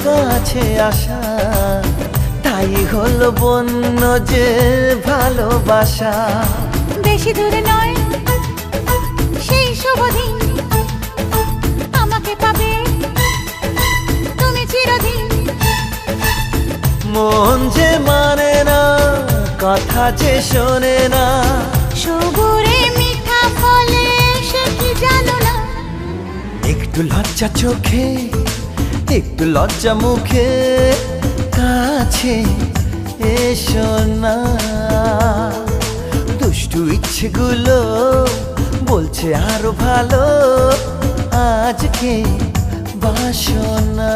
কাছে আসা, তাই হলো বন্য যে ভালোবাসা। বেশি দূরে নয় সেই শুভ দিন, আমাকে পাবে তুমি চিরদিন। মন যে মানে না, কথা যে শোনে না, সবুরে মিঠা ফলে সে কি জানো না। একটু লজ্জা চোখে, একটু লজ্জা মুখে, কাছে এসো না। দুষ্টু ইচ্ছেগুলো বলছে আরো ভালো, আজকে বাসনা।